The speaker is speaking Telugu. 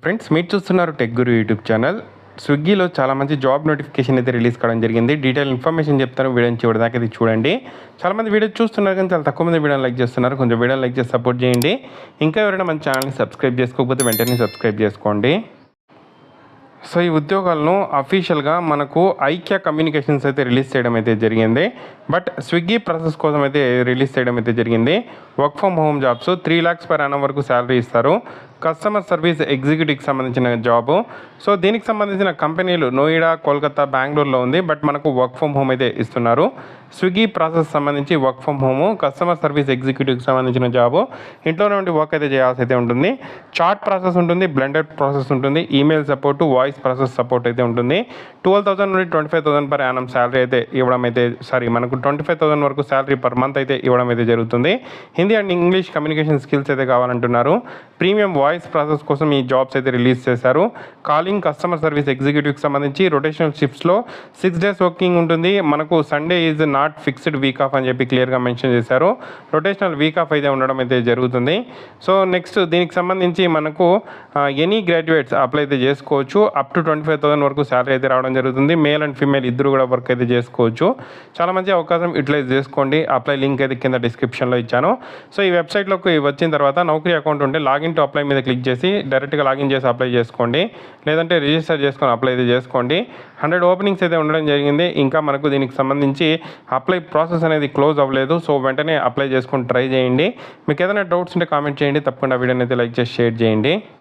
ఫ్రెండ్స్ మీరు చూస్తున్నారు టెక్ గురు యూట్యూబ్ ఛానల్. స్విగ్గీలో చాలా మంచి జాబ్ నోటిఫికేషన్ అయితే రిలీజ్ కావడం జరిగింది. డీటెయిల్ ఇన్ఫర్మేషన్ చెప్తాను, వీడియోని చివరి దాకా ఇది చూడండి. చాలామంది వీడియో చూస్తున్నారు కానీ చాలా తక్కువ మంది వీడియోని లైక్ చేస్తున్నారు. కొంచెం వీడియోని లైక్ చేసి సపోర్ట్ చేయండి. ఇంకా ఎవరైనా మన ఛానల్ని సబ్స్క్రైబ్ చేసుకోకపోతే వెంటనే సబ్స్క్రైబ్ చేసుకోండి. సో ఈ ఉద్యోగాలను అఫీషియల్గా మనకు ఐక్య కమ్యూనికేషన్స్ అయితే రిలీజ్ చేయడం అయితే జరిగింది. బట్ స్విగ్గీ ప్రాసెస్ కోసం అయితే రిలీజ్ చేయడం అయితే జరిగింది. Work from home jobs 3 lakhs per annum వరకు శాలరీ ఇస్తారు. కస్టమర్ సర్వీస్ ఎగ్జిక్యూటివ్కి సంబంధించిన జాబు. సో దీనికి సంబంధించిన కంపెనీలు నోయిడా, కోల్కతా, బెంగళూరులో ఉంది. బట్ మనకు వర్క్ ఫ్రమ్ హోమ్ అయితే ఇస్తున్నారు. స్విగ్గీ ప్రాసెస్ సంబంధించి work from home, customer service ఎగ్జిక్యూటివ్కి సంబంధించిన జాబు. ఇంట్లోనే ఉండి వర్క్ అయితే చేయాల్సి అయితే ఉంటుంది. చాట్ ప్రాసెస్ ఉంటుంది, బ్లెండెడ్ ప్రాసెస్ ఉంటుంది, email support, voice process support అయితే ఉంటుంది. 12,000 నుండి 25,000 per annum శాలరీ అయితే ఇవ్వడం అయితే మనకు 25,000 వరకు శాలరీ పర్ మంత్ అయితే ఇవ్వడం అయితే జరుగుతుంది. Hindi and English communication skills అయితే కావాలంటున్నారు. ప్రీమియం వాయిస్ ప్రాసెస్ కోసం ఈ జాబ్స్ అయితే రిలీజ్ చేశారు. కాలింగ్, కస్టమర్ సర్వీస్ ఎగ్జిక్యూటివ్కి సంబంధించి రొటేషనల్ షిఫ్ట్స్లో 6 days వర్కింగ్ ఉంటుంది. మనకు Sunday is not fixed week off అని చెప్పి క్లియర్గా మెన్షన్ చేశారు. రొటేషనల్ వీక్ ఆఫ్ అయితే ఉండడం అయితే జరుగుతుంది. సో నెక్స్ట్ దీనికి సంబంధించి మనకు ఎనీ గ్రాడ్యుయేట్స్ అప్లై అయితే చేసుకోవచ్చు. అప్ టు 25,000 వరకు శాలరీ అయితే రావడం జరుగుతుంది. మేల్ అండ్ ఫీమేల్ ఇద్దరు కూడా వర్క్ అయితే చేసుకోవచ్చు. చాలా మంచి అవకాశం, యూటిలైజ్ చేసుకోండి. అప్లై లింక్ అయితే కింద డిస్క్రిప్షన్లో ఇచ్చాను. సో ఈ వెబ్సైట్లోకి వచ్చిన తర్వాత నౌకరీ అకౌంట్ ఉంటే లాగిన్ టు అప్లై మీద క్లిక్ చేసి డైరెక్ట్గా లాగిన్ చేసి అప్లై చేసుకోండి. లేదంటే రిజిస్టర్ చేసుకొని అప్లై అయితే చేసుకోండి. 100 ఓపెనింగ్స్ అయితే ఉండడం జరిగింది. ఇంకా మనకు దీనికి సంబంధించి అప్లై ప్రాసెస్ అనేది క్లోజ్ అవ్వలేదు. సో వెంటనే అప్లై చేసుకొని ట్రై చేయండి. మీకు ఏదైనా డౌట్స్ ఉంటే కామెంట్ చేయండి. తప్పకుండా వీడియోని అయితే లైక్ చేసి షేర్ చేయండి.